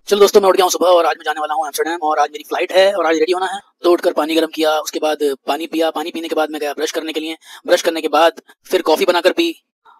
चलो दोस्तों, मैं उठ गया हूँ सुबह और आज मैं जाने वाला हूँ एम्स्टर्डम और आज मेरी फ्लाइट है और आज रेडी होना है। तो उठकर पानी गर्म किया, उसके बाद पानी पिया, पानी पीने के बाद मैं गया ब्रश करने के लिए। ब्रश करने के बाद फिर कॉफ़ी बनाकर पी।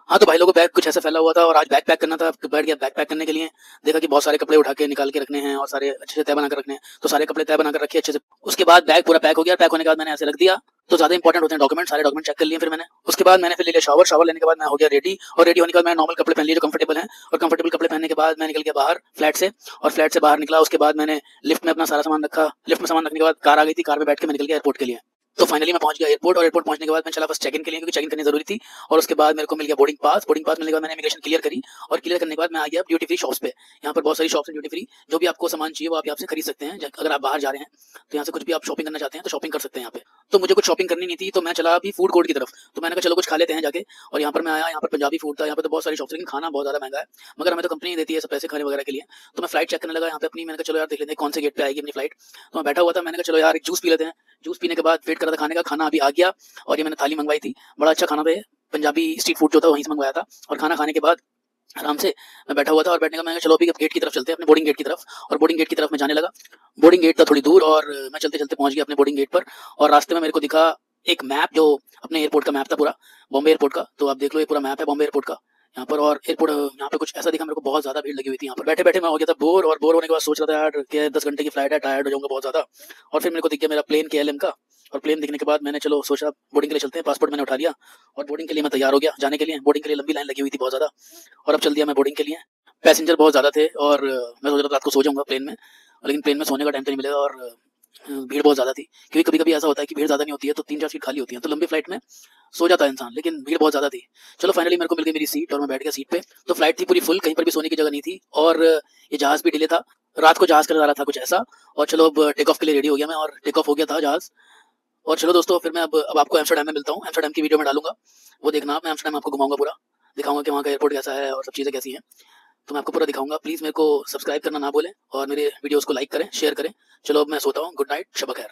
हाँ, तो भाई लोगों बैग कुछ ऐसा फैला हुआ था और आज बैग पैक करना था, तो बैठ गया बैग पैक करने के लिए। देखा कि बहुत सारे कपड़े उठा के निकाल के रखने हैं और सारे अच्छे से तय बनाकर रखने हैं, तो सारे कपड़े तय बनाकर रखे अच्छे से। उसके बाद बैग पूरा पैक हो गया, पैक होने के बाद मैंने ऐसे रख दिया। तो ज़्यादा इंपॉर्टेंट होते हैं डॉक्यूमेंट, सारे डॉक्यूमेंट चेक कर लिए फिर मैंने। उसके बाद मैंने फिर ले लिया शावर, शावर लेने के बाद मैं हो गया रेडी और रेडी होने के बाद मैंने नॉर्मल कपड़े पहन लिए जो कंफर्टेबल हैं और कंफर्टेबल कपड़े पहनने के बाद मैं निकल गया बाहर फ्लैट से और फ्लैट से बाहर निकला। उसके बाद मैंने लिफ्ट में अपना सारा सामान रखा। लिफ्ट में सामान रखने के बाद कार आ गई थी, कार में बैठ के मैं निकल गया एयरपोर्ट के लिए। तो फाइनली मैं पहुंच गया एयरपोर्ट और एयरपोर्ट पहुंचने के बाद मैं चला बस चेक इन के लिए, क्योंकि चेक इन करनी जरूरी थी। और उसके बाद मेरे को मिल गया बोर्डिंग पास। बोर्डिंग पास मिलने के बाद मैंने इमिग्रेशन क्लियर करी और क्लियर करने के बाद मैं आ गया ड्यूटी फ्री शॉप्स पे। यहाँ पर बहुत सारी शॉप्स हैं ड्यूटी फ्री, जो भी आपको सामान चाहिए वो आप यहाँ से खरीद सकते हैं। अगर आप बाहर जा रहे हैं तो यहाँ से कुछ भी आप शॉपिंग करना चाहते हैं तो शॉपिंग कर सकते हैं यहाँ पे। तो मुझे कुछ शॉपिंग करनी नहीं थी, तो मैं चला अभी फूड कोर्ट की तरफ। तो मैंने कहा चलो कुछ खा लेते हैं जाके। और यहाँ पर मैं आया, यहाँ पर पंजाबी फूड था, यहाँ पे तो बहुत सारी शॉप्स, लेकिन खाना बहुत ज़्यादा महंगा है। मगर हमें तो कंपनी देती है सब पैसे खाने वगैरह के लिए। तो मैं फ्लाइट चेक करने लगा यहाँ पे अपनी। मैंने कहा चलो यार देख लेते हैं कौन से गेट पे आएगी अपनी फ्लाइट। तो मैं बैठा हुआ था, मैंने कहा चलो यार एक जूस पी लेते हैं। जूस पीने के बाद वेट कर रहा था खाने का, खाना अभी आ गया और ये मैंने थाली मंगवाई थी। बड़ा अच्छा खाना था ये, पंजाबी स्ट्रीट फूड जो था वहीं से मंगवाया था। और खाना खाने के बाद आराम से मैं बैठा हुआ था और बैठने का मैं चलो अभी गेट की तरफ चलते हैं, अपने बोर्डिंग गेट की तरफ। और बोर्डिंग गेट की तरफ मैं जाने लगा। बोर्डिंग गेट था थोड़ी दूर और मैं चलते चलते पहुंच गया अपने बोर्डिंग गेट पर। और रास्ते में मेरे को दिखा एक मैप, जो अपने एयरपोर्ट का मैप था पूरा, बॉम्बे एयरपोर्ट का। तो आप देख लो ये पूरा मैप है बॉम्बे एयरपोर्ट का यहाँ पर। और एयरपोर्ट यहाँ पे कुछ ऐसा दिखा मेरे को, बहुत ज्यादा भीड़ लगी हुई थी यहाँ पर। बैठे बैठे मैं हो गया था बोर, और बोर होने के बाद सोच रहा था यार कि 10 घंटे की फ्लाइट है, टायर्ड हो जाऊंगा बहुत ज्यादा। और फिर मेरे को दिख गया मेरा प्लेन KLM का। और प्लेन दिखने के बाद मैंने चलो सोचा बोर्डिंग के लिए चलते हैं। पासपोर्ट मैंने उठा लिया और बोर्डिंग के लिए मैं तैयार हो गया जाने के लिए। बोर्डिंग के लिए लंबी लाइन लगी हुई थी बहुत ज़्यादा। और अब चल दिया मैं बोर्डिंग के लिए। पैसेंजर बहुत ज़्यादा थे और मैं सोच रहा था रात को सो जाऊंगा प्लेन में, लेकिन प्लेन में सोने का टाइम तो नहीं मिलेगा। और भीड़ बहुत ज़्यादा थी, क्योंकि कभी कभी ऐसा होता है कि भीड़ ज़्यादा नहीं होती है तो 3-4 सीट खाली होती हैं, तो लंबी फ्लाइट में सो जाता है इंसान, लेकिन भीड़ बहुत ज़्यादा थी। चलो फाइनली मेरे को मिल गई मेरी सीट और मैं बैठ गया सीट पे। तो फ्लाइट थी पूरी फुल, कहीं पर भी सोने की जगह नहीं थी। और ये जहाज़ भी डिले था, रात को जहाज़ का नज़ारा था कुछ ऐसा। और चलो अब टेक ऑफ के लिए रेडी हो गया मैं, और टेक ऑफ हो गया था जहाज़। और चलो दोस्तों, फिर मैं अब आपको एम्स्टर्डम में मिलता हूँ। एम्स्टर्डम की वीडियो में डालूंगा, वो देखना। मैं एम्स्टर्डम आपको घुमाऊंगा पूरा, दिखाऊंगा कि वहाँ का एयरपोर्ट कैसा है और सब चीज़ें कैसी हैं। तो मैं आपको पूरा दिखाऊंगा। प्लीज़ मेरे को सब्सक्राइब करना ना भूलें और मेरे वीडियोस को लाइक करें, शेयर करें। चलो अब मैं सोता हूँ। गुड नाइट, शब ख़ैर।